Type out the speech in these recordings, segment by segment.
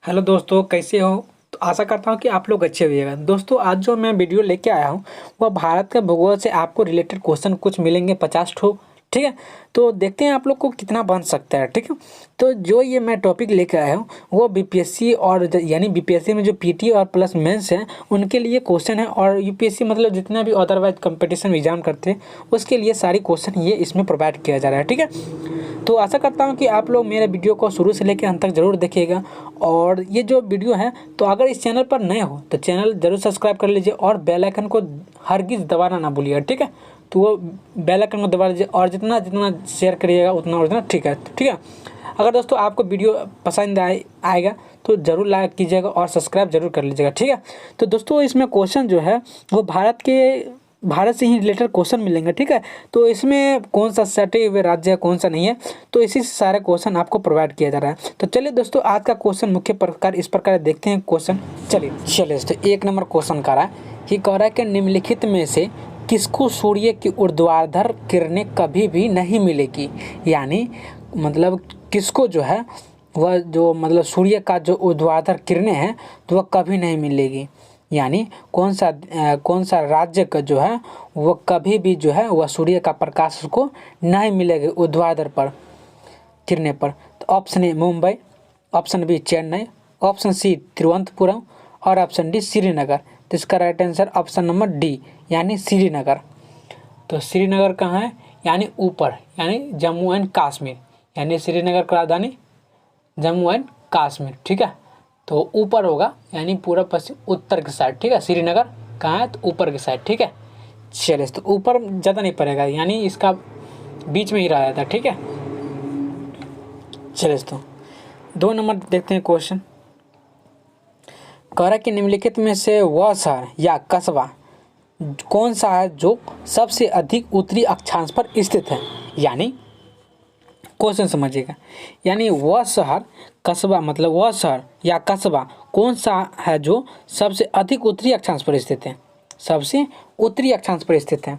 Hello दोस्तों, कैसे हो? तो आशा करता हूँ कि आप लोग अच्छे होइएगा। दोस्तों, आज जो मैं वीडियो लेके आया हूँ वह भारत के भूगोल से आपको रिलेटेड क्वेश्चन कुछ मिलेंगे 50 ठो। ठीक है, तो देखते हैं आप लोग को कितना बन सकता है। ठीक है, तो जो ये मैं टॉपिक लेके आया हूँ वो बीपीएससी और यानी बीपीएससी में जो पीटी और प्लस मेंस हैं उनके लिए क्वेश्चन है, और यूपीएससी मतलब जितना भी अदरवाइज कंपटीशन एग्जाम करते हैं उसके लिए सारी क्वेश्चन ये इसमें प्रोवाइड किया जा रहा है। ठीक है, तो आशा करता हूँ कि आप लोग मेरे वीडियो को शुरू से लेकर अंत तक ज़रूर देखिएगा। और ये जो वीडियो है, तो अगर इस चैनल पर नए हो तो चैनल ज़रूर सब्सक्राइब कर लीजिए और बेल आइकन को हरगिज़ दबाना ना भूलिएगा। ठीक है, तो वो बेल आइकन को दबा लीजिए और जितना जितना शेयर करिएगा उतना ठीक है। ठीक है, अगर दोस्तों आपको वीडियो पसंद आएगा तो ज़रूर लाइक कीजिएगा और सब्सक्राइब जरूर कर लीजिएगा। ठीक है, तो दोस्तों इसमें क्वेश्चन जो है वो भारत से ही रिलेटेड क्वेश्चन मिलेंगे। ठीक है, तो इसमें कौन सा सटे हुए राज्य है कौन सा नहीं है, तो इसी से सारे क्वेश्चन आपको प्रोवाइड किया जा रहा है। तो चलिए दोस्तों, आज का क्वेश्चन मुख्य प्रकार इस प्रकार देखते हैं क्वेश्चन। चलिए दोस्तों, 1 नंबर क्वेश्चन कह रहा है कि कह रहा है कि निम्नलिखित में से किसको सूर्य की ऊर्ध्वाधर किरणें कभी भी नहीं मिलेगी। यानी मतलब किसको जो है वह जो मतलब सूर्य का जो ऊर्ध्वाधर किरणें हैं तो वह कभी नहीं मिलेगी। यानी कौन सा राज्य का जो है वो कभी भी जो है वह सूर्य का प्रकाश उसको नहीं मिलेगा ऊर्ध्वाधर पर किरणें पर। तो option A Mumbai, option B Chennai, option C Thiruvananthapuram और ऑप्शन डी श्रीनगर। तो इसका right answer option number D यानी श्रीनगर। तो श्रीनगर कहाँ है? यानी ऊपर, यानी जम्मू एंड कश्मीर, यानी श्रीनगर का राजधानी जम्मू एंड कश्मीर। ठीक है, तो ऊपर होगा यानी पूरा पश्चिम उत्तर की साइड। ठीक है, श्रीनगर कहाँ है? तो ऊपर की साइड। ठीक है, चलिए, तो ऊपर ज़्यादा नहीं पड़ेगा यानी इसका बीच में ही रहा जाता है। ठीक है, चलिए, तो 2 नंबर देखते हैं क्वेश्चन। कह रहा है कि निम्नलिखित में से वह शहर या कस्बा कौन सा है जो सबसे अधिक उत्तरी अक्षांश पर स्थित है। यानी क्वेश्चन समझिएगा, यानी वह शहर कस्बा मतलब वह शहर या कस्बा कौन सा है जो सबसे अधिक उत्तरी अक्षांश पर स्थित है, सबसे उत्तरी अक्षांश पर स्थित है।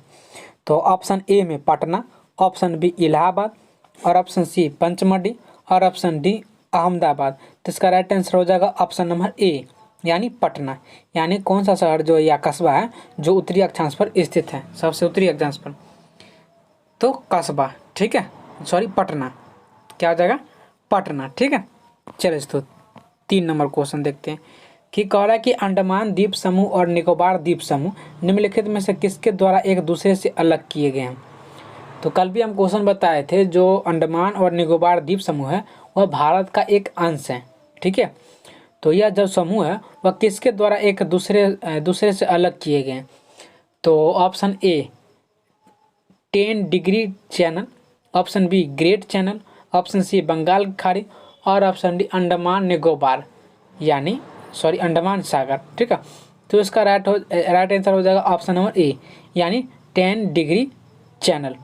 तो ऑप्शन ए में पटना, ऑप्शन बी इलाहाबाद और ऑप्शन सी पंचमढ़ी और ऑप्शन डी अहमदाबाद। तो इसका राइट आंसर हो जाएगा ऑप्शन नंबर ए यानी पटना। यानी कौन सा शहर जो या कस्बा है जो उत्तरी अक्षांश पर स्थित है, सबसे उत्तरी अक्षांश पर? तो कस्बा, ठीक है, सॉरी पटना, क्या हो जाएगा? पटना। ठीक है, चलिए तो 3 नंबर क्वेश्चन देखते हैं कि कह रहा है कि अंडमान द्वीप समूह और निकोबार द्वीप समूह निम्नलिखित में से किसके द्वारा एक दूसरे से अलग किए गए हैं। तो कल भी हम क्वेश्चन बताए थे, जो अंडमान और निकोबार द्वीप समूह है वह भारत का एक अंश है। ठीक है, तो यह जो समूह है वह किसके द्वारा एक दूसरे से अलग किए गए हैं। तो option A 10 degree channel, option B great channel, option C Bengal की खाड़ी और ऑप्शन डी अंडमान निकोबार यानी सॉरी अंडमान सागर। ठीक है, तो इसका राइट आंसर हो जाएगा ऑप्शन नंबर ए यानी 10 डिग्री चैनल।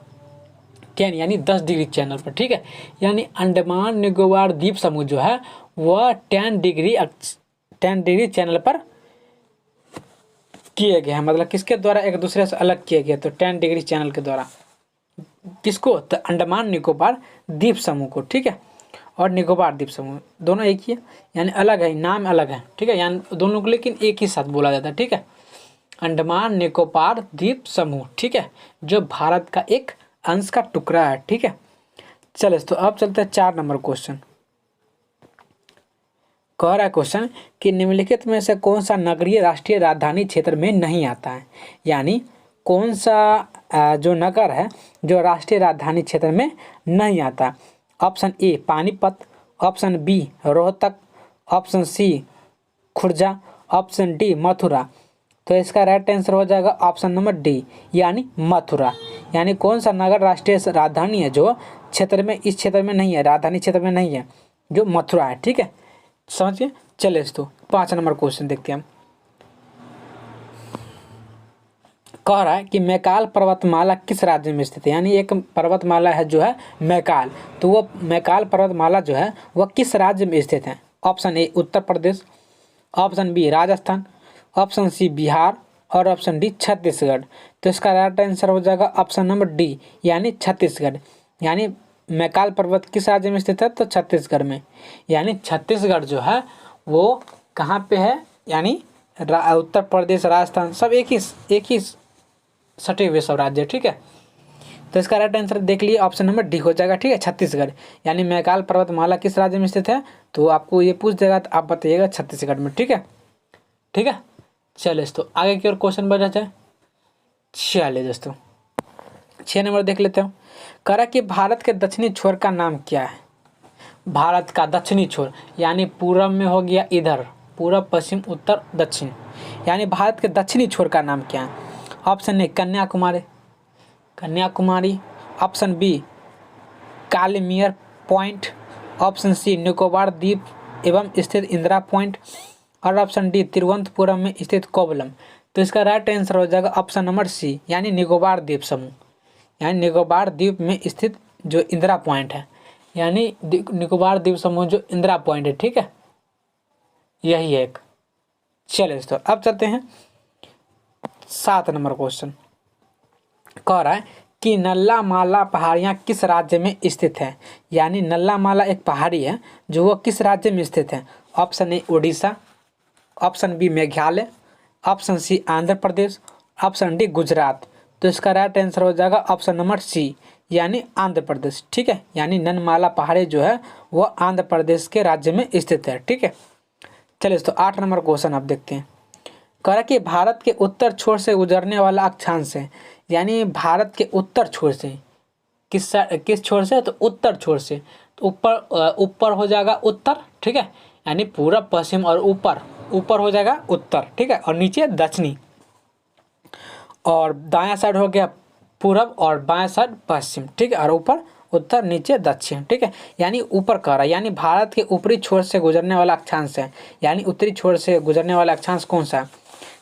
10 यानी 10 डिग्री चैनल पर। ठीक है, यानी अंडमान निकोबार द्वीप समूह जो है वह 10 डिग्री चैनल पर किए गए हैं। मतलब किसके द्वारा एक दूसरे से अलग किए गए? तो 10 डिग्री चैनल के द्वारा। किसको? तो अंडमान निकोबार द्वीप समूह को। ठीक है, और निकोबार द्वीप समूह दोनों एक ही है, यानी अलग है, नाम अलग है। ठीक है, यानी दोनों को लेकिन एक ही साथ बोला जाता है। ठीक है, अंडमान निकोबार द्वीप समूह। ठीक है, जो भारत का एक अंश का टुकड़ा है। ठीक है, चले तो अब चलते हैं 4 नंबर क्वेश्चन। कह रहा है क्वेश्चन कि निम्नलिखित में से कौन सा नगरीय राष्ट्रीय राजधानी क्षेत्र में नहीं आता है। यानी कौन सा जो नगर है जो राष्ट्रीय राजधानी क्षेत्र में नहीं आता। Option A Panipat, option B Rohtak, option C Khurja, option D Mathura. तो इसका राइट आंसर हो जाएगा ऑप्शन नंबर डी यानी मथुरा। यानी कौन सा नगर राष्ट्रीय राजधानी है जो क्षेत्र में इस क्षेत्र में नहीं है, राजधानी क्षेत्र में नहीं है, जो मथुरा है। ठीक है, समझिए। चलिए तो 5 नंबर क्वेश्चन देखते हैं हम। कह रहा है कि मैकाल पर्वतमाला किस राज्य में स्थित है। यानी एक पर्वतमाला है जो है मैकाल, तो वो मैकाल पर्वतमाला जो है वह किस राज्य में स्थित है। Option A Uttar Pradesh, option B Rajasthan, option C Bihar और ऑप्शन डी छत्तीसगढ़। तो इसका राइट आंसर हो जाएगा ऑप्शन नंबर डी यानी छत्तीसगढ़। यानी मैकाल पर्वत किस राज्य में स्थित है? तो छत्तीसगढ़ में। यानी छत्तीसगढ़ जो है वो कहाँ पे है, यानी उत्तर प्रदेश, राजस्थान, सब एक ही सटे हुए सब राज्य, ठीक है। तो इसका राइट आंसर देख लिए ऑप्शन नंबर डी हो जाएगा, ठीक है, छत्तीसगढ़। यानी मैकाल पर्वतमाला किस राज्य में स्थित है, तो आपको ये पूछ देगा तो आप बताइएगा छत्तीसगढ़ में, ठीक है, ठीक है। चलिए तो आगे की ओर क्वेश्चन बढ़ जाते हैं। चलिए दोस्तों 6 नंबर देख लेते हो। करा कि भारत के दक्षिणी छोर का नाम क्या है। भारत का दक्षिणी छोर यानी पूरब में हो गया इधर, पूरब, पश्चिम, उत्तर, दक्षिण, यानी भारत के दक्षिणी छोर का नाम क्या है। Option A Kanyakumari, Kanyakumari. Option B Calimere point. Option C Nicobar द्वीप एवं स्थित इंदिरा पॉइंट। और ऑप्शन डी तिरुवनंतपुरम में स्थित कोवलम। तो इसका राइट आंसर हो जाएगा ऑप्शन नंबर सी, यानी निकोबार द्वीप समूह, यानी निकोबार द्वीप में स्थित जो इंदिरा पॉइंट है, यानी निकोबार द्वीप समूह जो इंदिरा पॉइंट है, ठीक है, यही है एक। चलिए दोस्तों अब चलते हैं 7 नंबर क्वेश्चन। कह रहा है कि नल्ला माला पहाड़ियाँ किस राज्य में स्थित है। यानी नल्ला माला एक पहाड़ी है जो वो किस राज्य में स्थित है। Option A Orissa, option B Meghalaya, option C Andhra Pradesh, option D Gujarat. तो इसका राइट आंसर हो जाएगा ऑप्शन नंबर सी, यानी आंध्र प्रदेश, ठीक है। यानी ननमाला पहाड़ी जो है वो आंध्र प्रदेश के राज्य में स्थित है, ठीक है। चलिए तो 8 नंबर क्वेश्चन आप देखते हैं। कह रहा कि भारत के उत्तर छोर से गुजरने वाला अक्षांश है। यानी भारत के उत्तर छोर से किस छोर से, तो उत्तर छोर से। तो ऊपर हो जाएगा उत्तर, ठीक है, यानी पूरब, पश्चिम और ऊपर हो जाएगा उत्तर, ठीक है, और नीचे दक्षिणी, और दायां साइड हो गया पूरब और बायां साइड पश्चिम, ठीक है, और ऊपर उत्तर, नीचे दक्षिण, ठीक है। यानी ऊपर कह रहा है, यानी भारत के ऊपरी छोर से गुजरने वाला अक्षांश है। यानी उत्तरी छोर से गुजरने वाला अक्षांश कौन सा है,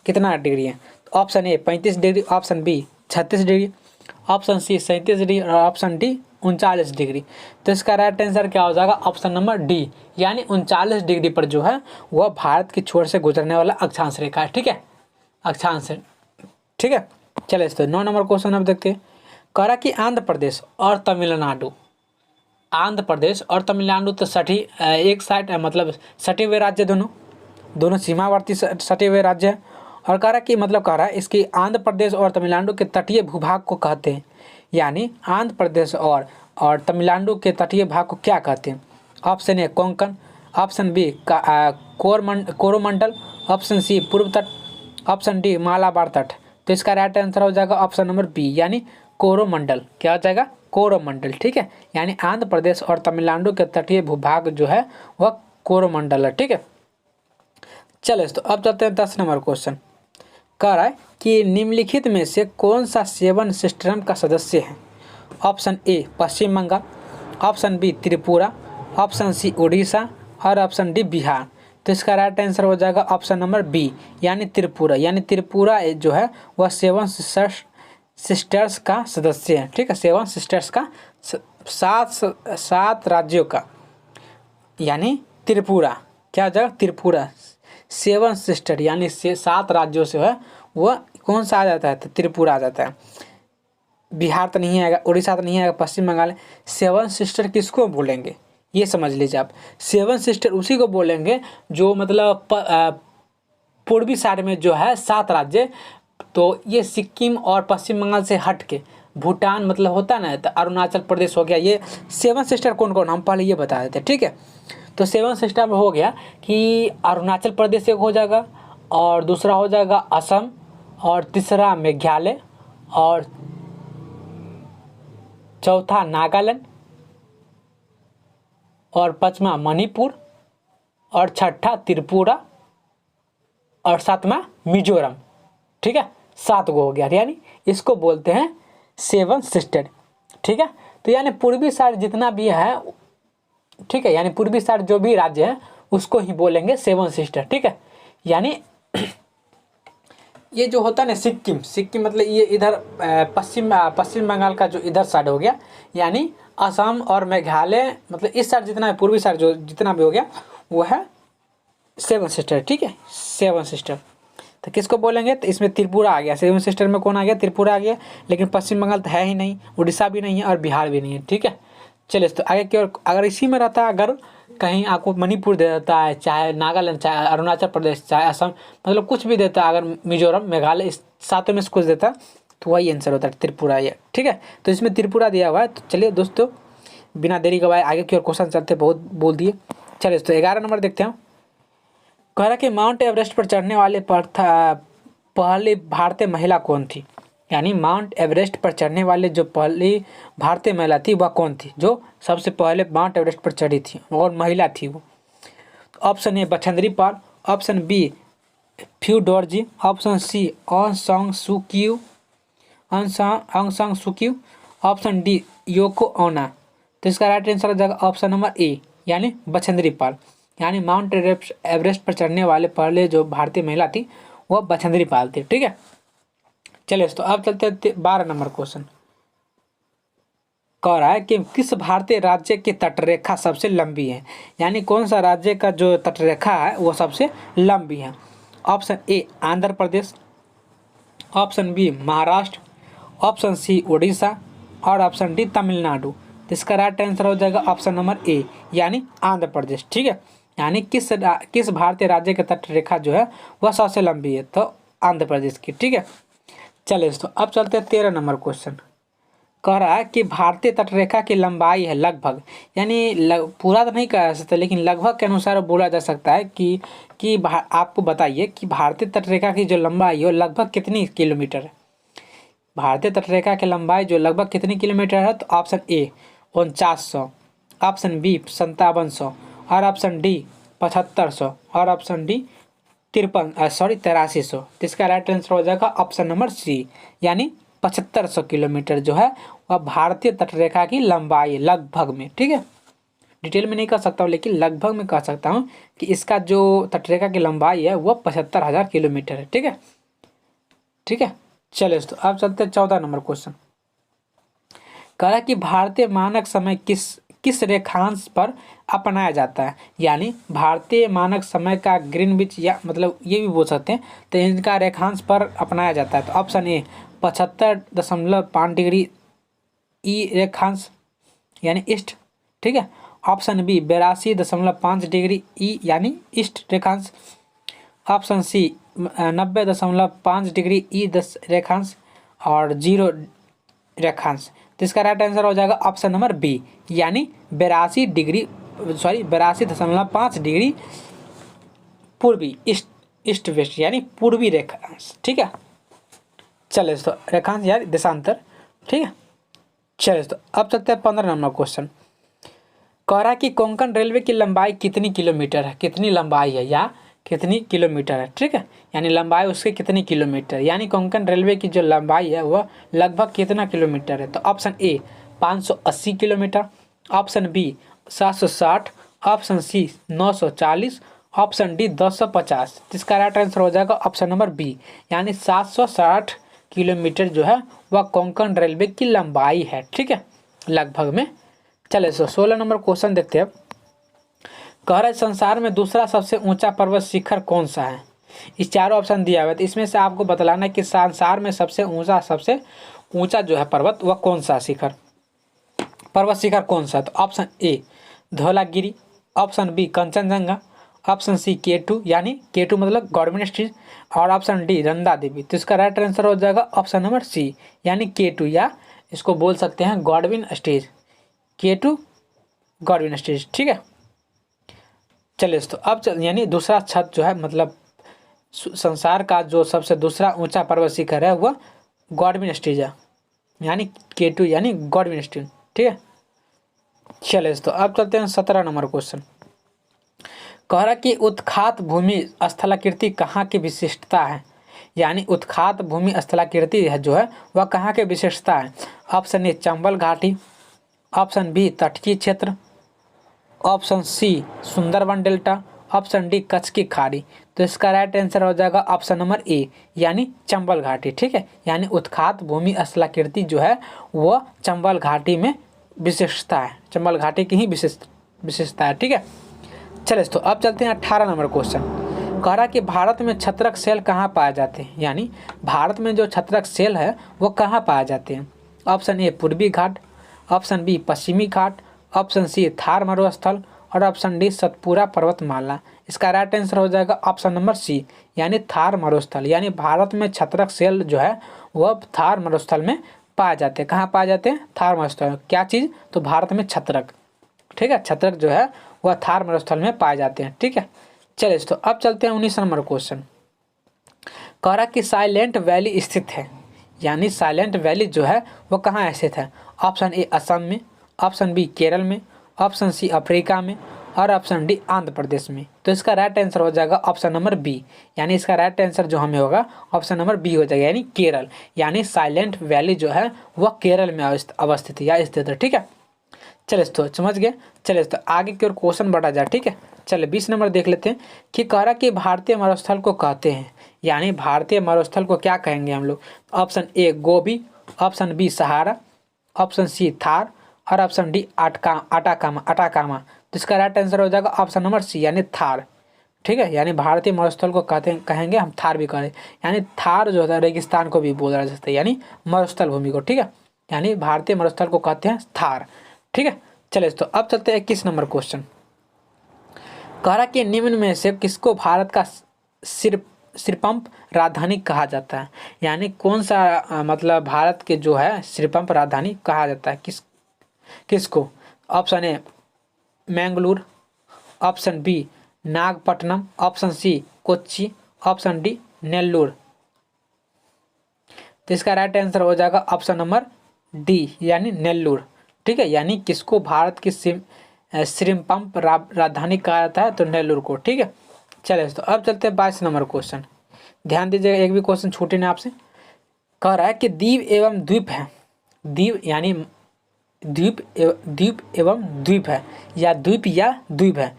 कितना डिग्री है। तो option A 35 degree, option B 36 degree, option C 37 degree और ऑप्शन डी 39 डिग्री। तो इसका राइट आंसर क्या हो जाएगा, ऑप्शन नंबर डी, यानी 39 डिग्री पर जो है वह भारत की छोर से गुजरने वाला अक्षांश रेखा है, ठीक है, अक्षांश है, ठीक है। चलिए इस 9 नंबर क्वेश्चन अब देखते हैं। कह रहा कि आंध्र प्रदेश और तमिलनाडु, आंध्र प्रदेश और तमिलनाडु तो एक साइड मतलब सटे हुए राज्य, दोनों सीमावर्ती सटे हुए राज्य हैं। और कह रहा कि मतलब कह रहा है इसकी आंध्र प्रदेश और तमिलनाडु के तटीय भूभाग को कहते हैं। यानी आंध्र प्रदेश और तमिलनाडु के तटीय भाग को क्या कहते हैं। Option A Konkan, option B Coromandel, option C पूर्व तट, ऑप्शन डी मालाबार तट। तो इसका राइट आंसर हो जाएगा ऑप्शन नंबर बी, यानी कोरोमंडल। क्या हो जाएगा, कोरोमंडल, ठीक है। यानी आंध्र प्रदेश और तमिलनाडु के तटीय भूभाग जो है वह कोरोमंडल है, ठीक है। चलो तो अब चलते हैं 10 नंबर क्वेश्चन। कह रहा है कि निम्नलिखित में से कौन सा 7 सिस्टम का सदस्य है। Option A Paschim Bengal, option B Tripura, option C Orissa और ऑप्शन डी बिहार। तो इसका राइट आंसर हो जाएगा ऑप्शन नंबर बी, यानी त्रिपुरा। यानी त्रिपुरा जो है वह 7 सिस्टर्स का सदस्य है, ठीक है, 7 सिस्टर्स का, 7 राज्यों का, यानी त्रिपुरा। क्या हो जाएगा, त्रिपुरा 7 सिस्टर, यानी 7 राज्यों से है वह कौन सा आ जाता है, तो त्रिपुरा आ जाता है। बिहार तो नहीं आएगा, उड़ीसा तो नहीं आएगा, पश्चिम बंगाल। 7 सिस्टर किसको बोलेंगे, ये समझ लीजिए आप। 7 सिस्टर उसी को बोलेंगे जो मतलब पूर्वी साइड में जो है 7 राज्य। तो ये सिक्किम और पश्चिम बंगाल से हट के भूटान मतलब होता है ना, तो अरुणाचल प्रदेश हो गया। ये 7 सिस्टर कौन कौन, हम पहले ये बता देते हैं, ठीक है। तो 7 सिस्टर में हो गया कि अरुणाचल प्रदेश एक हो जाएगा, और दूसरा हो जाएगा असम, और तीसरा मेघालय, और चौथा नागालैंड, और 5वां मणिपुर, और 6ठा त्रिपुरा, और 7वां मिजोरम, ठीक है। 7 गो हो गया, यानी इसको बोलते हैं 7 सिस्टर, ठीक है। तो यानी पूर्वी साइड जितना भी है, ठीक है, यानी पूर्वी साइड जो भी राज्य है उसको ही बोलेंगे 7 सिस्टर, ठीक है। यानी ये जो होता है ना सिक्किम मतलब ये इधर पश्चिम बंगाल का जो इधर साइड हो गया, यानी असम और मेघालय मतलब इस साइड जितना पूर्वी साइड जो जितना भी हो गया वो है 7 सिस्टर, ठीक है, 7 सिस्टर। तो किसको बोलेंगे, तो इसमें त्रिपुरा आ गया। 7 सिस्टर में कौन आ गया, त्रिपुरा आ गया। लेकिन पश्चिम बंगाल तो है ही नहीं, उड़ीसा भी नहीं है और बिहार भी नहीं है, ठीक है। चलिए तो आगे की ओर, अगर इसी में रहता अगर कहीं आपको मणिपुर दे देता है, चाहे नागालैंड, चाहे अरुणाचल प्रदेश, चाहे असम, मतलब कुछ भी देता है, अगर मिजोरम, मेघालय, इस सातों में से कुछ देता तो वही आंसर होता है त्रिपुरा ये। ठीक है, तो इसमें त्रिपुरा दिया हुआ है। तो चलिए दोस्तों, बिना देरी गवाए आगे की ओर क्वेश्चन चलते, बहुत बोल दिए। चलिए दोस्तों 11 नंबर देखते हैं। कह रहा कि माउंट एवरेस्ट पर चढ़ने वाले पहली भारतीय महिला कौन थी? यानी माउंट एवरेस्ट पर चढ़ने वाले जो पहली भारतीय महिला थी वह कौन थी, जो सबसे पहले माउंट एवरेस्ट पर चढ़ी थी और महिला थी वो? Option A Bachendri Pal, option B Phu Dorjee, option C Aung San Suu Kyi, option D योको ओना। तो इसका राइट आंसर हो जाएगा ऑप्शन नंबर ए, यानी बछेंद्री पाल। यानी माउंट एवरेस्ट पर चढ़ने वाले पहले जो भारतीय महिला थी वह बछेंद्री पाल थी। ठीक है, चलिए तो अब चलते हैं 12 नंबर क्वेश्चन। कह रहा है कि किस भारतीय राज्य की तटरेखा सबसे लंबी है? यानी कौन सा राज्य का जो तटरेखा है वो सबसे लंबी है? Option A Andhra Pradesh, option B Maharashtra, option C Orissa और ऑप्शन डी तमिलनाडु। तो इसका राइट आंसर हो जाएगा ऑप्शन नंबर ए, यानी आंध्र प्रदेश। ठीक है, यानी किस भारतीय राज्य की तटरेखा जो है वह सबसे लंबी है? तो आंध्र प्रदेश की। ठीक है, चलिए दोस्तों अब चलते हैं 13 नंबर क्वेश्चन। कह रहा है कि भारतीय तटरेखा की लंबाई है लगभग, यानी पूरा तो नहीं कह जा सकता लेकिन लगभग के अनुसार बोला जा सकता है कि आपको बताइए कि भारतीय तटरेखा की जो लंबाई है वो लगभग कितनी किलोमीटर है? भारतीय तटरेखा की लंबाई जो लगभग कितनी किलोमीटर है? तो ऑप्शन ए 4900, ऑप्शन बी 5700 और ऑप्शन डी 7500 और ऑप्शन डी 8300। तो इसका राइट आंसर हो जाएगा ऑप्शन नंबर सी, यानी 7500 किलोमीटर जो है वह भारतीय तटरेखा की लंबाई है लगभग में। ठीक है, डिटेल में नहीं कह सकता हूँ लेकिन लगभग में कह सकता हूँ कि इसका जो तटरेखा की लंबाई है वह 75,000 किलोमीटर है। ठीक है, ठीक है, चलिए दोस्तों अब चलते हैं 14 नंबर क्वेश्चन। कह रहा कि भारतीय मानक समय किस रेखांश पर अपनाया जाता है? यानी भारतीय मानक समय का ग्रीनविच, या मतलब ये भी बोल सकते हैं, तो इनका रेखांश पर अपनाया जाता है। तो ऑप्शन ए 75.5 डिग्री ई रेखांश यानी ईस्ट। ठीक है, ऑप्शन बी 82.5 डिग्री ई यानी ईस्ट रेखांश, ऑप्शन सी 90.5 डिग्री ई 10 रेखांश और 0 रेखांश। तो इसका राइट आंसर हो जाएगा ऑप्शन नंबर बी, यानी 82.5 डिग्री पूर्वी, ईस्ट वेस्ट यानी पूर्वी रेखांश। ठीक है, चले तो रेखांश यार देशांतर। ठीक है, चले तो अब चलते हैं 15 नंबर क्वेश्चन। कह रहा कि कोंकण रेलवे की लंबाई कितनी किलोमीटर है? कितनी लंबाई है या कितनी किलोमीटर है? ठीक है, यानी लंबाई उसकी कितनी किलोमीटर, यानी कोंकण रेलवे की जो लंबाई है वह लगभग कितना किलोमीटर है? तो option A 580 kilometre, option B 760, option C 940, option D 1050। इसका राइट आंसर हो जाएगा ऑप्शन नंबर बी, यानी 760 किलोमीटर जो है वह कोंकण रेलवे की लंबाई है। ठीक है, लगभग में। चले 16 नंबर क्वेश्चन देखते हैं। कह रहे संसार में दूसरा सबसे ऊंचा पर्वत शिखर कौन सा है? इस चारों ऑप्शन दिया हुआ है, तो इसमें से आपको बतलाना है कि संसार में सबसे ऊंचा जो है पर्वत वह कौन सा शिखर, पर्वत शिखर कौन सा? तो option A Dhaulagiri, option B Kanchenjunga, option C K2 यानी K2 मतलब गॉडविन स्टेज और ऑप्शन डी नंदा देवी। तो इसका राइट आंसर हो जाएगा ऑप्शन नंबर सी, यानी K2 या इसको बोल सकते हैं Godwin stage, K2 Godwin stage. ठीक है, चलिए तो अब यानी दूसरा छत जो है मतलब संसार का जो सबसे दूसरा ऊंचा पर्वत शिखर है वह गॉडविन स्टेज है, यानी K2 यानी गॉडविन स्टेज। ठीक है, चलिए तो अब चलते हैं 17 नंबर क्वेश्चन। कह रहा कि उत्खात भूमि स्थलाकृति कहाँ की विशिष्टता है? यानी उत्खात भूमि स्थलाकृति है जो है वह कहाँ की विशेषता है? ऑप्शन ए चंबल घाटी, ऑप्शन बी तटीय क्षेत्र, option C Sundarban delta, option D Kutch की खाड़ी। तो इसका राइट आंसर हो जाएगा ऑप्शन नंबर ए, यानी चंबल घाटी। ठीक है, यानी उत्खात भूमि स्थलाकृति जो है वह चंबल घाटी में विशेषता है, चंबल घाटी की ही विशेषता है। ठीक है, चलिए तो अब चलते हैं 18 नंबर क्वेश्चन। कह रहा कि भारत में छत्रक सेल कहाँ पाए जाते हैं? यानी भारत में जो छत्रक सेल है वो कहाँ पाए जाते हैं? ऑप्शन ए पूर्वी घाट, ऑप्शन बी पश्चिमी घाट, ऑप्शन सी थार मरुस्थल, और ऑप्शन डी सतपुरा पर्वतमाला। इसका राइट आंसर हो जाएगा ऑप्शन नंबर सी यानी थार मरुस्थल। यानी भारत में छत्रक सेल जो है वह थार मरुस्थल में पाए जाते हैं। कहाँ पाए जाते हैं? थार मरुस्थल। क्या चीज़? तो भारत में छत्रक, ठीक है, छत्रक जो है वह थार मरुस्थल में पाए जाते हैं। ठीक है, चलिए तो अब चलते हैं 19 नंबर क्वेश्चन। कह रहा कि साइलेंट वैली स्थित है, यानी साइलेंट वैली जो है वो कहाँ स्थित है? ऑप्शन ए असम में, ऑप्शन बी केरल में, ऑप्शन सी अफ्रीका में और ऑप्शन डी आंध्र प्रदेश में। तो इसका राइट आंसर हो जाएगा ऑप्शन नंबर बी, यानी इसका राइट आंसर जो हमें होगा ऑप्शन नंबर बी हो जाएगा, यानी केरल। यानी साइलेंट वैली जो है वह केरल में अवस्थित है या स्थित है। ठीक है, चलिए तो समझ गए। चलिए तो आगे की ओर क्वेश्चन बढ़ा जाए। ठीक है, चलिए 20 नंबर देख लेते हैं कि कह रहा कि भारतीय मरुस्थल को कहते हैं, यानी भारतीय मरुस्थल को क्या कहेंगे हम लोग? Option A Gobi, option B Sahara, option C Thar और ऑप्शन डी अटाकामा। तो इसका राइट आंसर हो जाएगा ऑप्शन नंबर सी यानी थार। ठीक है, यानी भारतीय मरुस्थल को कहेंगे हम थार भी कहें, यानी थार जो होता है रेगिस्तान को भी बोला जा सकता है, यानी मरुस्थल भूमि को। ठीक है, यानी भारतीय मरुस्थल को कहते हैं थार। ठीक है, चलिए तो अब चलते हैं 21 नंबर क्वेश्चन। कह रहा कि निम्न में से किसको भारत का सिरपंप राजधानी कहा जाता है? यानी कौन सा मतलब भारत के जो है सिरपंप राजधानी कहा जाता है? किसको? Option A Mangalore, option B Nagapattinam, option C Kochi, option D Nellore. तो इसका राइट आंसर हो जाएगा ऑप्शन नंबर डी यानी नेल्लोर। ठीक है, यानी किसको भारत की सिरपंप राजधानी कहा जाता है? तो नेल्लोर को। ठीक है, चलिए तो अब चलते हैं 22 नंबर क्वेश्चन। ध्यान दीजिएगा, एक भी क्वेश्चन छूटे नहीं आपसे। कह रहा है कि द्वीप एवं द्वीप है, द्वीप यानी द्वीप एवं द्वीप है या द्वीप है,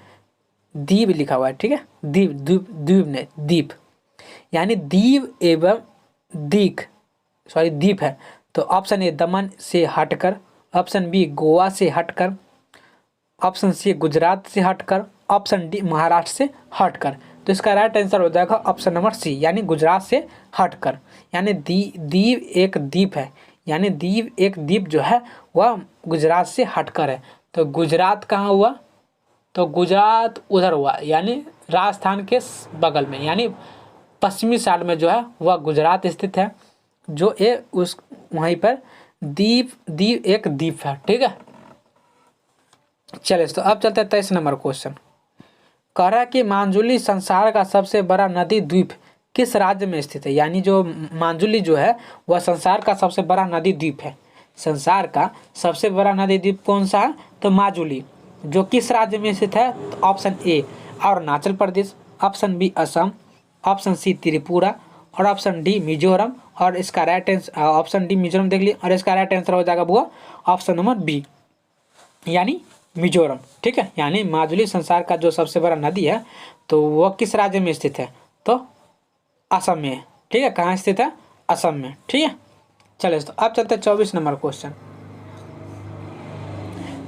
द्वीप लिखा हुआ है। ठीक है, द्वीप ने द्वीप यानी द्वीप एवं द्वीप है। तो ऑप्शन ए दमन से हटकर, ऑप्शन बी गोवा से हटकर, ऑप्शन सी गुजरात से हटकर, ऑप्शन डी महाराष्ट्र से हटकर। तो इसका राइट आंसर हो जाएगा ऑप्शन नंबर सी यानी गुजरात से हटकर। यानी द्वीप एक द्वीप है, यानी द्वीप एक द्वीप जो है वह गुजरात से हटकर है। तो गुजरात कहाँ हुआ? तो गुजरात उधर हुआ, यानी राजस्थान के बगल में, यानी पश्चिमी साइड में जो है वह गुजरात स्थित है, जो उस वहीं पर द्वीप एक द्वीप है। ठीक है, चलिए तो अब चलते हैं 23 नंबर क्वेश्चन। कह रहा है कि मांजुली संसार का सबसे बड़ा नदी द्वीप किस राज्य में स्थित है? यानी जो मांजुली जो है वह संसार का सबसे बड़ा नदी द्वीप है। संसार का सबसे बड़ा नदी द्वीप कौन सा है? तो माजुली, जो किस राज्य में स्थित है? तो option A Arunachal Pradesh, option B Assam, option C Tripura और ऑप्शन डी मिजोरम। और इसका right answer option D Mizoram देख लीजिए, और इसका राइट आंसर हो जाएगा वो ऑप्शन नंबर बी यानी मिजोरम। ठीक है, यानी माजुली संसार का जो सबसे बड़ा नदी है तो वह किस राज्य में स्थित है? तो असम में है। ठीक है, कहाँ स्थित है? असम में। ठीक है, चलिए तो अब चलते हैं 24 नंबर क्वेश्चन।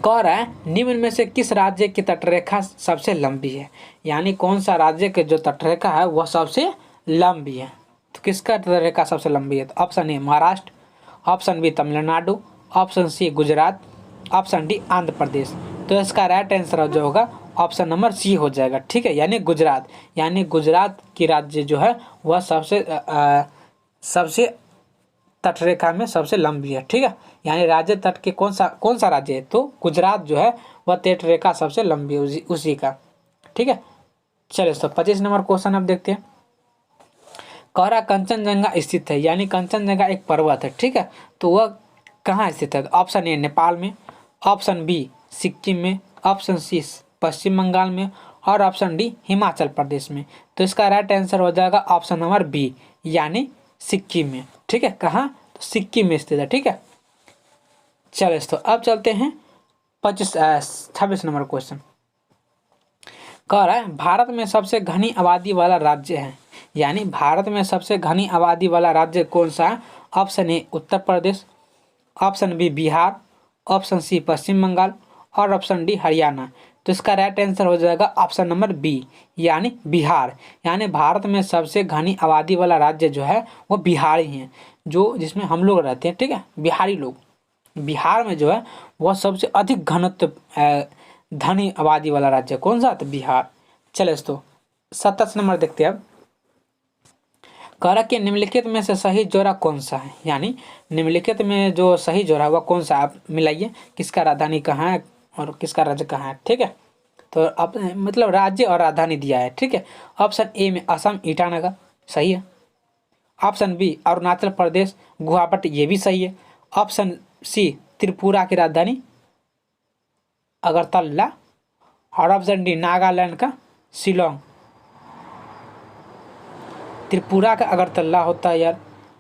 कह रहा है निम्न में से किस राज्य की तटरेखा सबसे लंबी है? यानी कौन सा राज्य के जो तटरेखा है वह सबसे लंबी है? तो किसका तटरेखा सबसे लंबी है? तो option A Maharashtra, option B Tamil Nadu, option C Gujarat, option D Andhra Pradesh. तो इसका राइट आंसर जो होगा ऑप्शन नंबर सी हो जाएगा। ठीक है, यानी गुजरात, यानी गुजरात की राज्य जो है वह सबसे तटरेखा में सबसे लंबी है। ठीक है, यानी राज्य तट के कौन सा राज्य है? तो गुजरात जो है वह तटरेखा सबसे लंबी है उसी का। ठीक है, चलिए तो 25 नंबर क्वेश्चन अब देखते हैं। कह रहा कंचनजंगा स्थित है, यानी कंचनजंगा एक पर्वत है। ठीक है, तो वह कहाँ स्थित है? ऑप्शन ए नेपाल में, ऑप्शन बी सिक्किम में, ऑप्शन सी पश्चिम बंगाल में और ऑप्शन डी हिमाचल प्रदेश में। तो इसका राइट आंसर हो जाएगा ऑप्शन नंबर बी यानी सिक्किम में। ठीक है, कहाँ? तो सिक्किम में स्थित है। ठीक है, चलिए तो अब चलते हैं 26 नंबर क्वेश्चन। कह रहा है भारत में सबसे घनी आबादी वाला राज्य है, यानी भारत में सबसे घनी आबादी वाला राज्य कौन सा है? Option A Uttar Pradesh, option B Bihar, option C Paschim Bengal और ऑप्शन डी हरियाणा। तो इसका राइट आंसर हो जाएगा ऑप्शन नंबर बी यानी बिहार। यानी भारत में सबसे घनी आबादी वाला राज्य जो है वो बिहार ही है, जो जिसमें हम लोग रहते हैं। ठीक है, बिहारी लोग, बिहार में जो है वह सबसे अधिक घनत्व धनी आबादी वाला राज्य कौन सा? तो बिहार। चले दोस्तों 27 नंबर देखते हैं अब। कह रहा कि निम्नलिखित में से सही जोड़ा कौन सा है, यानी निम्नलिखित में जो सही जोड़ा वह कौन सा, आप मिलाइए किसका राजधानी कहाँ है और किसका राज्य कहाँ है। ठीक है, तो अब मतलब राज्य और राजधानी दिया है। ठीक है, ऑप्शन ए में असम ईटानगर सही है। ऑप्शन बी अरुणाचल प्रदेश गुवाहाटी, ये भी सही है। ऑप्शन सी त्रिपुरा की राजधानी अगरतला। और ऑप्शन डी नागालैंड का शिलोंग। त्रिपुरा का अगरतला होता है यार,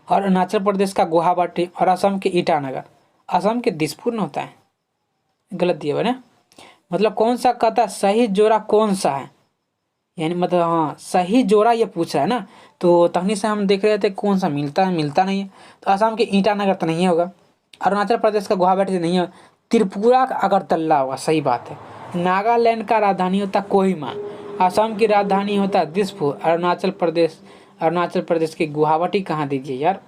और अरुणाचल प्रदेश का गुवाहाटी, और असम के ईटानगर। असम के दिसपुर में होता है, गलत दिया हुआ ना। मतलब कौन सा कहता है सही जोड़ा कौन सा है, यानी मतलब हाँ सही जोड़ा ये पूछ रहा है ना। तो तखनी से हम देख रहे थे कौन सा मिलता है, मिलता नहीं है। तो असम के ईटानगर तो नहीं होगा, अरुणाचल प्रदेश का गुवाहाटी नहीं होगा, त्रिपुरा का अगरतला होगा, सही बात है। नागालैंड का राजधानी होता कोहिमा, असम की राजधानी होता दिसपुर, अरुणाचल प्रदेश की गुवाहाटी कहाँ दीजिए यार।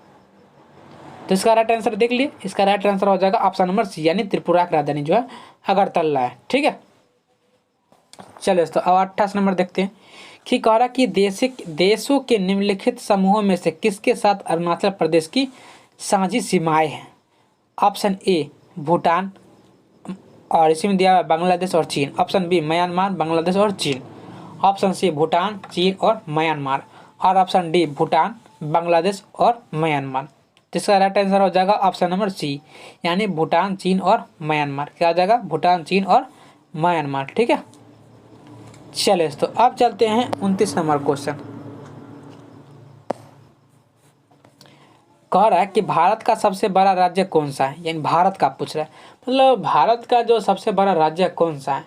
तो इसका राइट आंसर देख लिए, इसका राइट आंसर हो जाएगा ऑप्शन नंबर सी, यानी त्रिपुरा की राजधानी जो है अगरतला है। ठीक है, चलो तो अब 28 नंबर देखते हैं कि कह रहा कि देशों के निम्नलिखित समूहों में से किसके साथ अरुणाचल प्रदेश की साझी सीमाएं हैं। ऑप्शन ए भूटान, और इसी में दिया हुआ बांग्लादेश और चीन। ऑप्शन बी म्यांमार, बांग्लादेश और चीन। ऑप्शन सी भूटान, चीन और म्यांमार। और ऑप्शन डी भूटान, बांग्लादेश और म्यांमार। जिसका राइट आंसर हो जाएगा ऑप्शन नंबर सी, यानी भूटान, चीन और म्यांमार। क्या हो जाएगा? भूटान, चीन और म्यांमार। ठीक है, चलिए तो अब चलते हैं 29 नंबर क्वेश्चन। कह रहा है कि भारत का सबसे बड़ा राज्य कौन सा है, यानी भारत का पूछ रहा है, मतलब भारत का जो सबसे बड़ा राज्य कौन सा है।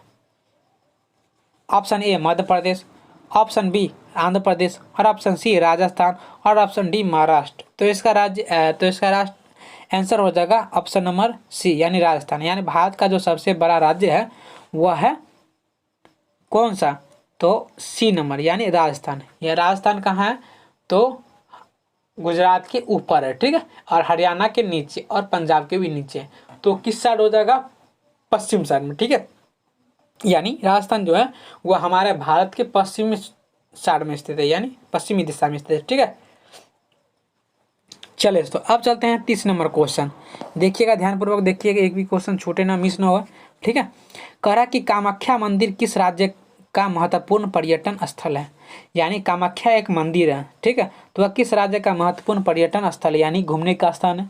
Option A Madhya Pradesh, option B Andhra Pradesh, और ऑप्शन सी राजस्थान, और ऑप्शन डी महाराष्ट्र। तो इसका राष्ट्र आंसर हो जाएगा ऑप्शन नंबर सी, यानी राजस्थान। यानी भारत का जो सबसे बड़ा राज्य है वह है कौन सा? तो सी नंबर, यानी राजस्थान। यह राजस्थान कहाँ है? तो गुजरात के ऊपर है। ठीक है, और हरियाणा के नीचे और पंजाब के भी नीचे। तो किस साइड हो जाएगा? पश्चिम साइड में। ठीक है, यानी राजस्थान जो है वह हमारे भारत के पश्चिमी साइड में स्थित है, यानी पश्चिमी दिशा में स्थित है। ठीक है, चलिए तो अब चलते हैं 30 नंबर क्वेश्चन। देखिएगा ध्यानपूर्वक देखिएगा, एक भी क्वेश्चन छूटे ना, मिस ना हो। ठीक है, कह रहा कि कामाख्या मंदिर किस राज्य का महत्वपूर्ण पर्यटन स्थल है, यानी कामाख्या एक मंदिर है। ठीक है, तो वह किस राज्य का महत्वपूर्ण पर्यटन स्थल है, यानी घूमने का स्थान है।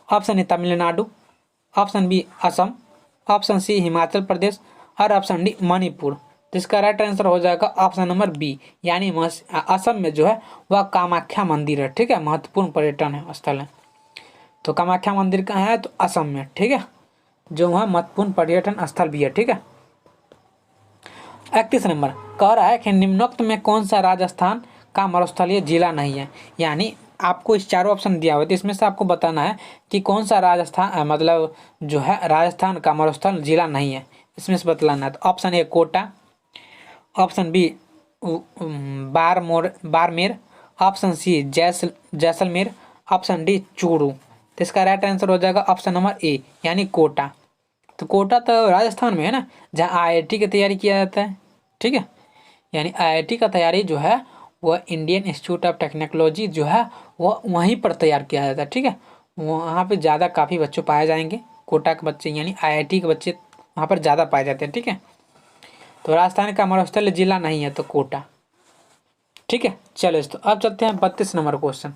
Option A Tamil Nadu, option B Assam, option C Himachal Pradesh, और ऑप्शन डी मणिपुर। जिसका राइट आंसर हो जाएगा ऑप्शन नंबर बी, यानी असम में जो है वह कामाख्या मंदिर है। ठीक है, महत्वपूर्ण पर्यटन है स्थल है। तो कामाख्या मंदिर कहाँ है? तो असम में। ठीक है, जो वहाँ महत्वपूर्ण पर्यटन स्थल भी है। ठीक है, 31 नंबर कह रहा है कि निम्नोक्त में कौन सा राजस्थान का मरुस्थलीय जिला नहीं है, यानी आपको इस चारों ऑप्शन दिया हुआ है, तो इसमें से आपको बताना है कि कौन सा राजस्थान मतलब जो है राजस्थान का मरुस्थल जिला नहीं है, इसमें से बतलाना है। तो option A Kota, option B Barmer, option C Jaisalmer, option D Churu. तो इसका राइट आंसर हो जाएगा ऑप्शन नंबर ए, यानी कोटा। तो कोटा तो राजस्थान में है ना, जहाँ IIT की तैयारी किया जाता है। ठीक है, यानी IIT का तैयारी जो है वह इंडियन इंस्टीट्यूट ऑफ टेक्नोलॉजी जो है वह वहीं पर तैयार किया जाता है। ठीक है, वहाँ पे ज़्यादा काफ़ी बच्चों पाए जाएंगे, कोटा के बच्चे, यानी IIT के बच्चे वहाँ पर ज़्यादा पाए जाते हैं। ठीक है, तो राजस्थान का मरुस्थलीय जिला नहीं है तो कोटा। ठीक है, चलो तो अब चलते हैं 32 नंबर क्वेश्चन।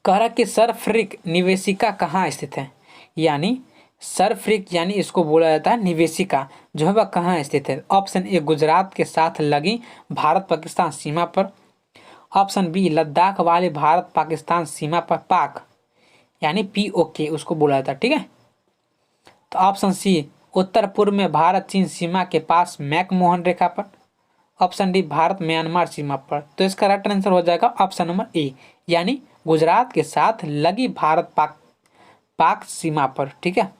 कह रहा कि सरफ्रिक निवेशिका कहाँ स्थित है, यानी सरफ्रिक यानी इसको बोला जाता है निवेशिका, जो है वह कहाँ स्थित है। ऑप्शन ए गुजरात के साथ लगी भारत पाकिस्तान सीमा पर, ऑप्शन बी लद्दाख वाले भारत पाकिस्तान सीमा पर पाक, यानी POK उसको बोला जाता है। ठीक है, तो ऑप्शन सी उत्तर पूर्व में भारत चीन सीमा के पास मैकमोहन रेखा पर, ऑप्शन डी भारत म्यांमार सीमा पर। तो इसका राइट आंसर हो जाएगा ऑप्शन नंबर ए, यानी गुजरात के साथ लगी भारत पाक सीमा पर। ठीक है,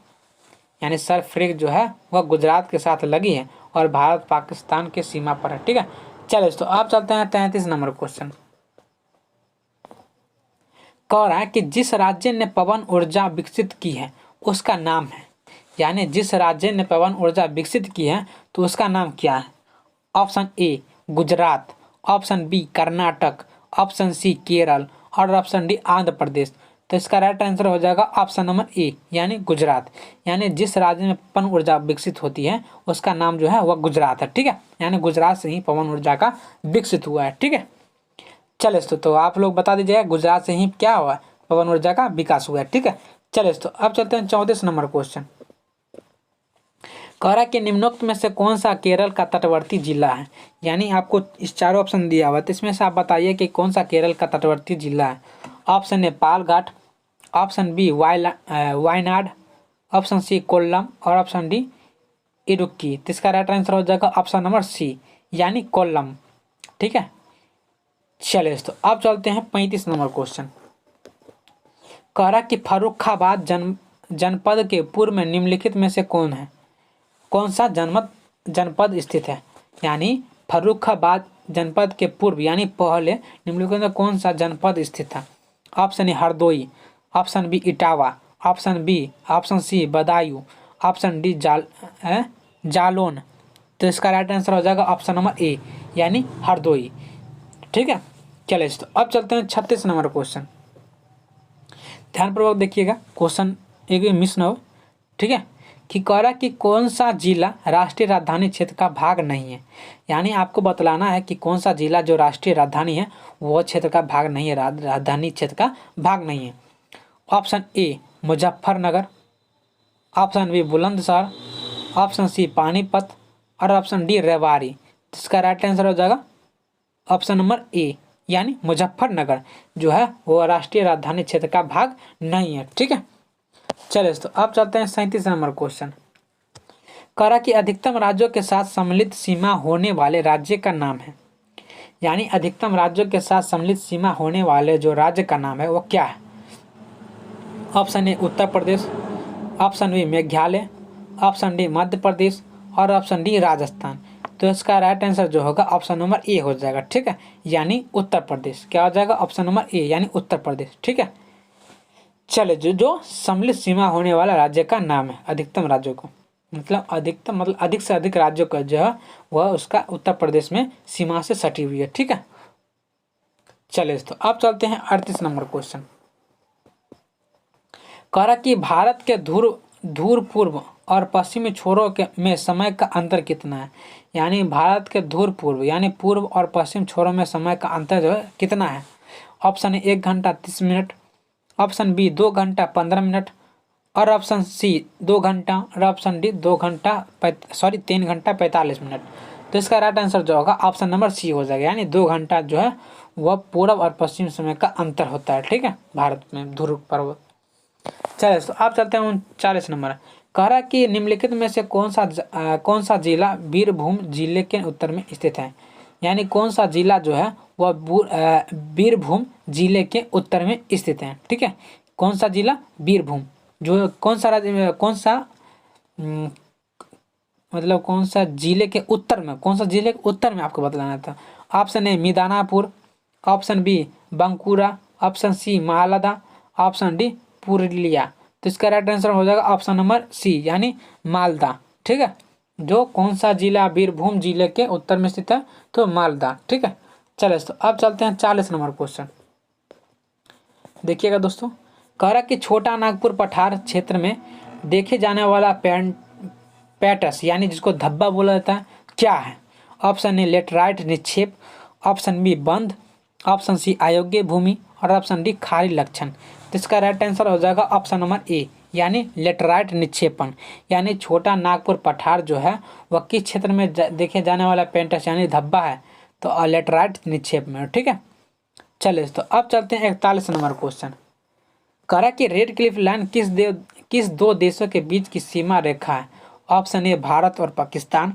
यानी सरफ्रिक जो है वह गुजरात के साथ लगी है और भारत पाकिस्तान के सीमा पर है। ठीक है, चलो तो आप चलते हैं 33 नंबर क्वेश्चन। कह रहा है कि जिस राज्य ने पवन ऊर्जा विकसित की है उसका नाम है, यानी जिस राज्य ने पवन ऊर्जा विकसित की है तो उसका नाम क्या है? Option A Gujarat, option B Karnataka, option C Kerala और ऑप्शन डी आंध्र प्रदेश। तो इसका राइट आंसर हो जाएगा ऑप्शन नंबर ए यानी गुजरात। यानी जिस राज्य में पवन ऊर्जा विकसित होती है उसका नाम जो है वह गुजरात है। ठीक है, यानी गुजरात से ही पवन ऊर्जा का विकसित हुआ है। ठीक है, चले तो आप लोग बता दीजिएगा गुजरात से ही क्या हुआ, पवन ऊर्जा का विकास हुआ है। ठीक है, चले अब चलते हैं 34 नंबर क्वेश्चन। कह रहा कि निम्नोक्त में से कौन सा केरल का तटवर्ती जिला है? यानी आपको इस चारों ऑप्शन दिया हुआ है, तो इसमें से आप बताइए कि कौन सा केरल का तटवर्ती जिला है। Option A Palghat, option B Wayanad, option C Kollam और ऑप्शन डी इडुक्की। तो इसका राइट आंसर हो जाएगा ऑप्शन नंबर सी यानी कोल्लम। ठीक है, चलिए तो अब चलते हैं 35 नंबर क्वेश्चन। कह रहा कि फर्रुखाबाद जनपद के पूर्व में निम्नलिखित में से कौन सा जनपद स्थित है? यानी फर्रुखाबाद जनपद के पूर्व यानी पहले निम्नलिखित में कौन सा जनपद स्थित है? Option A Hardoi, option B Etawah, option C Budaun, option D Jalaun. तो इसका राइट आंसर हो जाएगा ऑप्शन नंबर ए यानी हरदोई। ठीक है, चलिए तो अब चलते हैं 36 नंबर क्वेश्चन। ध्यानपूर्वक देखिएगा, क्वेश्चन एक भी मिस ना हो। ठीक है, कि कह रहा कि कौन सा जिला राष्ट्रीय राजधानी क्षेत्र का भाग नहीं है? यानी आपको बतलाना है कि कौन सा जिला जो राष्ट्रीय राजधानी है वो क्षेत्र का भाग नहीं है, राजधानी क्षेत्र का भाग नहीं है। Option A Muzaffarnagar, option B Bulandshahr, option C Panipat और ऑप्शन डी रेवाड़ी। इसका राइट आंसर हो जाएगा ऑप्शन नंबर ए यानी मुजफ्फरनगर जो है वो राष्ट्रीय राजधानी क्षेत्र का भाग नहीं है। ठीक है, चलिए तो अब चलते हैं 37 नंबर क्वेश्चन। कह रहा कि अधिकतम राज्यों के साथ सम्मिलित सीमा होने वाले राज्य का नाम है। यानी अधिकतम राज्यों के साथ सम्मिलित सीमा होने वाले जो राज्य का नाम है वो क्या है? Option A Uttar Pradesh, option B Meghalaya, option D Madhya Pradesh और ऑप्शन डी राजस्थान। तो इसका राइट आंसर जो होगा ऑप्शन नंबर ए हो जाएगा। ठीक है, यानी उत्तर प्रदेश। क्या हो जाएगा? ऑप्शन नंबर ए यानी उत्तर प्रदेश। ठीक है, चले जो सम्मिलित सीमा होने वाला राज्य का नाम है, अधिकतम राज्यों को मतलब अधिक से अधिक राज्यों का जो है वह उसका उत्तर प्रदेश में सीमा से सटी हुई है। ठीक है, चले तो अब चलते हैं 38 नंबर क्वेश्चन। कह रहा कि भारत के ध्रुव पूर्व और पश्चिमी छोरों में समय का अंतर कितना है? यानी भारत के ध्रुव पूर्व यानी पूर्व और पश्चिम छोरों में समय का अंतर जो है कितना है? ऑप्शन ए 1 घंटा 30 मिनट, ऑप्शन बी 2 घंटा 15 मिनट और ऑप्शन सी 2 घंटा और ऑप्शन डी 3 घंटा 45 मिनट। तो इसका राइट आंसर जो होगा ऑप्शन नंबर सी हो जाएगा, यानी 2 घंटा जो है वह पूर्व और पश्चिम समय का अंतर होता है। ठीक है, भारत में ध्रुव पर्वत। चलिए तो आप चलते हैं 39 नंबर। कह रहा कि निम्नलिखित में से कौन सा जिला बीरभूम जिले के उत्तर में स्थित है? यानी कौन सा जिला जो है वह बीरभूम जिले के उत्तर में स्थित है। ठीक है, कौन सा जिला? बीरभूम। जो कौन सा राज्य कौन सा जिले के उत्तर में, कौन सा जिले के उत्तर में आपको बतलाना था। Option A Midnapore, option B Bankura, option C Malda, option D Purulia. तो इसका राइट आंसर हो जाएगा ऑप्शन नंबर सी यानी मालदा। ठीक है, जो कौन सा जिला बीरभूम जिले के उत्तर में स्थित है? तो मालदा। ठीक है, चलिए तो अब चलते हैं 40 नंबर क्वेश्चन। देखिएगा दोस्तों, कह रहा कि छोटा नागपुर पठार क्षेत्र में देखे जाने वाला पैटस यानी जिसको धब्बा बोला जाता है क्या है? ऑप्शन ए लेटराइट निक्षेप, ऑप्शन बी बंध, ऑप्शन सी अयोग्य भूमि और ऑप्शन डी खारी लक्षण। तो इसका राइट आंसर हो जाएगा ऑप्शन नंबर ए यानी लेटराइट निक्षेपण। यानी छोटा नागपुर पठार जो है वह किस क्षेत्र में देखे जाने वाला पैटस यानी धब्बा है? तो लेटराइट निक्षेप में। ठीक है, चलिए तो अब चलते हैं 41 नंबर क्वेश्चन। कह रहा कि रेड क्लिफ लाइन किस दो देशों के बीच की सीमा रेखा है? ऑप्शन ए भारत और पाकिस्तान,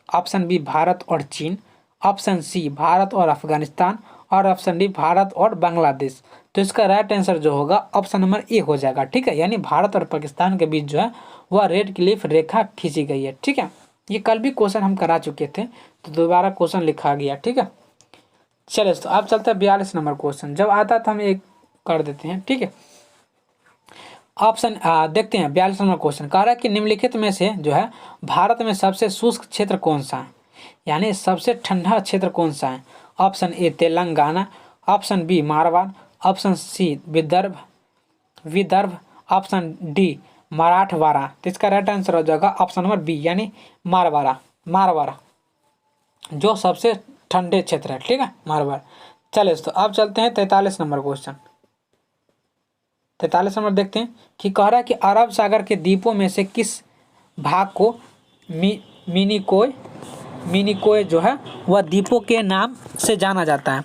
ऑप्शन बी भारत और चीन, ऑप्शन सी भारत और अफगानिस्तान और ऑप्शन डी भारत और बांग्लादेश। तो इसका राइट आंसर जो होगा ऑप्शन नंबर ए हो जाएगा। ठीक है, यानी भारत और पाकिस्तान के बीच जो है वह रेड क्लिफ रेखा खींची गई है। ठीक है, ये कल भी क्वेश्चन हम करा चुके थे तो दोबारा क्वेश्चन लिखा गया। ठीक है, चलिए तो अब चलता है 42 नंबर क्वेश्चन। जब आता है तो हम एक कर देते हैं। ठीक है, ऑप्शन देखते हैं 42 नंबर क्वेश्चन कह रहा है कि निम्नलिखित में से जो है भारत में सबसे शुष्क क्षेत्र कौन सा है, यानी सबसे ठंडा क्षेत्र कौन सा है। Option A Telangana, option B Marwar, option C Vidarbha, option D Marathwada. तो इसका राइट आंसर हो जाएगा ऑप्शन नंबर बी यानी मारवाड़ा जो सबसे ठंडे क्षेत्र है, ठीक है, मारवाड़। चलिए तो अब चलते हैं 43 नंबर क्वेश्चन। 43 नंबर देखते हैं कि कह रहा है कि अरब सागर के द्वीपों में से किस भाग को मिनिकोय जो है वह द्वीपों के नाम से जाना जाता है।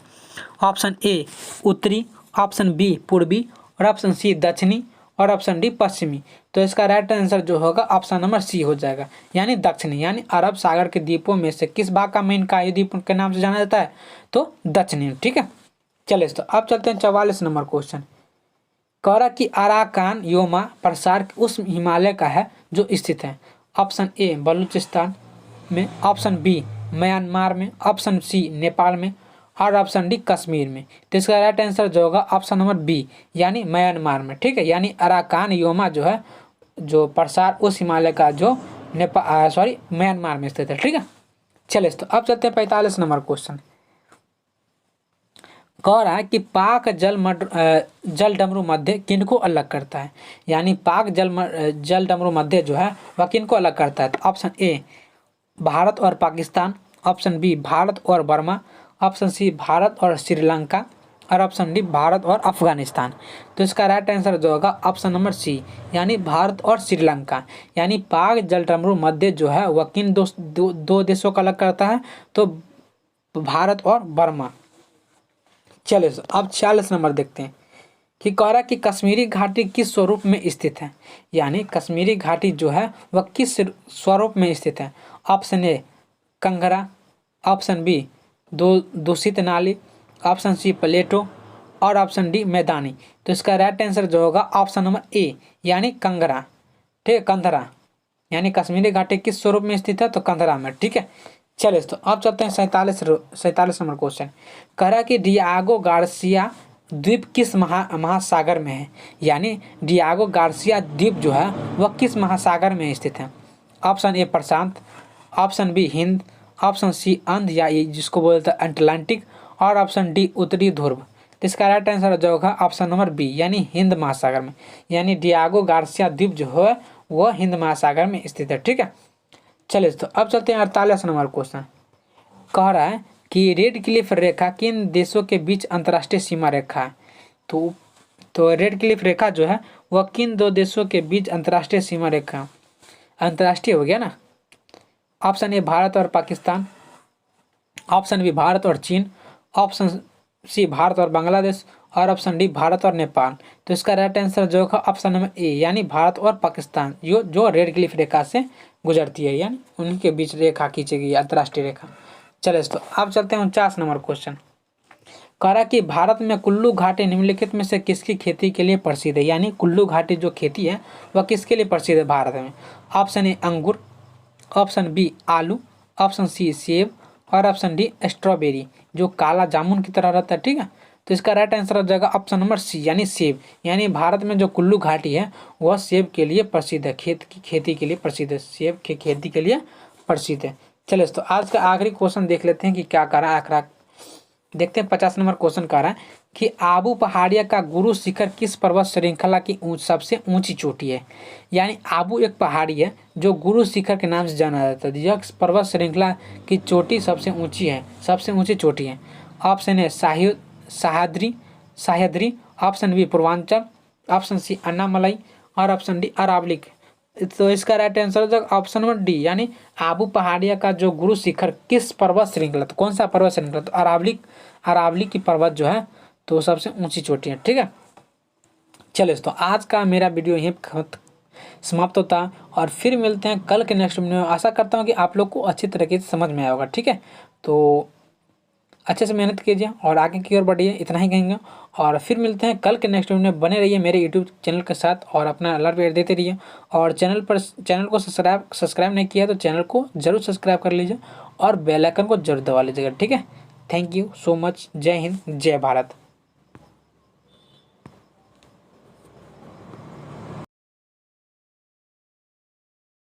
ऑप्शन ए उत्तरी, ऑप्शन बी पूर्वी, और ऑप्शन सी दक्षिणी, और ऑप्शन डी पश्चिमी। तो इसका राइट आंसर जो होगा ऑप्शन नंबर सी हो जाएगा यानी दक्षिणी, यानी अरब सागर के द्वीपों में से किस भाग का मिनिकॉय द्वीप के नाम से जाना जाता है, तो दक्षिणी, ठीक है। चलिए तो अब चलते हैं 44 नंबर क्वेश्चन। कह रहा कि अराकान योमा प्रसार उस हिमालय का है जो स्थित है। ऑप्शन ए बलूचिस्तान में, ऑप्शन बी म्यांमार में, ऑप्शन सी नेपाल में, और ऑप्शन डी कश्मीर में। तो इसका राइट आंसर जो होगा ऑप्शन नंबर बी यानी म्यांमार में, ठीक है, यानी अराकान योमा जो है जो प्रसार उस हिमालय का जो म्यांमार में स्थित है, ठीक है। चलिए तो अब चलते हैं 45 नंबर क्वेश्चन। कह रहा है कि पाक जल डमरू मध्य किनको अलग करता है, यानी पाक जल डमरू मध्य जो है वह किनको अलग करता है। तो ऑप्शन ए भारत और पाकिस्तान, ऑप्शन बी भारत और बर्मा, ऑप्शन सी भारत और श्रीलंका, और ऑप्शन डी भारत और अफगानिस्तान। तो इसका राइट आंसर जो होगा ऑप्शन नंबर सी यानी भारत और श्रीलंका, यानी पाक जल डमरू मध्य जो है वह किन दो देशों का अलग करता है, तो भारत और बर्मा। चलिए अब 46 नंबर देखते हैं कि कह रहा कि कश्मीरी घाटी किस स्वरूप में स्थित है, यानी कश्मीरी घाटी जो है वह किस स्वरूप में स्थित है। Option A Kangra, option B दूषित नाली, ऑप्शन सी प्लेटो, और ऑप्शन डी मैदानी। तो इसका राइट आंसर जो होगा ऑप्शन नंबर ए यानी कंगरा, ठीक है, कंधरा, यानी कश्मीरी घाटी किस स्वरूप में स्थित है, तो कंधरा में, ठीक है। चलिए तो अब चलते हैं 47 नंबर क्वेश्चन। कह रहा कि डियागो गार्सिया द्वीप किस महासागर में है, यानी डियागो गार्सिया द्वीप जो है वह किस महासागर में स्थित है। Option A Prashant, option B Hind, option C Andh या जिसको बोलते हैं अटलांटिक, और ऑप्शन डी उत्तरी ध्रुव। तो इसका राइट आंसर जो होगा ऑप्शन नंबर बी यानी हिंद महासागर में, यानी डियागो गार्सिया द्वीप जो है वह हिंद महासागर में स्थित है, ठीक है। चलिए तो अब चलते हैं 48 नंबर क्वेश्चन। कह रहा है कि रेड क्लिफ रेखा किन देशों के बीच अंतर्राष्ट्रीय सीमा रेखा है। तो रेड क्लिफ रेखा जो है वह किन दो देशों के बीच अंतर्राष्ट्रीय सीमा रेखा, अंतर्राष्ट्रीय हो गया ना। ऑप्शन ए भारत और पाकिस्तान, ऑप्शन बी भारत और चीन, ऑप्शन सी भारत और बांग्लादेश, और ऑप्शन डी भारत और नेपाल। तो इसका राइट आंसर जो होगा ऑप्शन नंबर ए यानी भारत और पाकिस्तान जो रेड क्लिफ रेखा से गुजरती है, यानी उनके बीच रेखा खींची गई अंतर्राष्ट्रीय रेखा। चलिए तो अब चलते हैं 49 नंबर क्वेश्चन। कह रहा कि भारत में कुल्लू घाटी निम्नलिखित में से किसकी खेती के लिए प्रसिद्ध है, यानी कुल्लू घाटी जो खेती है वह किसके लिए प्रसिद्ध है भारत में। ऑप्शन ए अंगूर, ऑप्शन बी आलू, ऑप्शन सी सेब, और ऑप्शन डी स्ट्रॉबेरी जो काला जामुन की तरह रहता है, ठीक है। तो इसका राइट आंसर हो जाएगा ऑप्शन नंबर सी यानी सेब, यानी भारत में जो कुल्लू घाटी है वह सेब के लिए प्रसिद्ध है, खेती के लिए प्रसिद्ध है, सेब की खेती के लिए प्रसिद्ध है। चलिए तो आज का आखिरी क्वेश्चन देख लेते हैं कि क्या कह रहा है। आखिरी देखते हैं 50 नंबर क्वेश्चन कह रहा है कि आबू पहाड़िया का गुरु शिखर किस पर्वत श्रृंखला की सबसे ऊंची चोटी है, यानी आबू एक पहाड़ी है जो गुरु शिखर के नाम से जाना जाता है। यह पर्वत श्रृंखला की चोटी सबसे ऊंची चोटी है। Option A Sahyadri, option B Purvanchal, option C Annamalai, और ऑप्शन डी अरावली। तो इसका राइट आंसर हो ऑप्शन नंबर डी यानी आबू पहाड़िया का जो गुरु शिखर किस पर्वत श्रृंखला, तो कौन सा पर्वत श्रृंखला, तो अरावली की पर्वत जो है तो सबसे ऊंची चोटी है, ठीक है। चलिए तो आज का मेरा वीडियो यहीं समाप्त होता है और फिर मिलते हैं कल के नेक्स्ट वीडियो में। आशा करता हूँ कि आप लोग को अच्छी तरीके से समझ में आया होगा, ठीक है। तो अच्छे से मेहनत कीजिए और आगे की ओर बढ़िए, इतना ही कहेंगे। और फिर मिलते हैं कल के नेक्स्ट वीडियो में। बने रहिए मेरे यूट्यूब चैनल के साथ और अपना अलर्ट देते रहिए। और चैनल को सब्सक्राइब नहीं किया तो चैनल को जरूर सब्सक्राइब कर लीजिए और बेल आइकन को जरूर दबा लीजिएगा, ठीक है। Thank you so much. जय हिंद, जय भारत।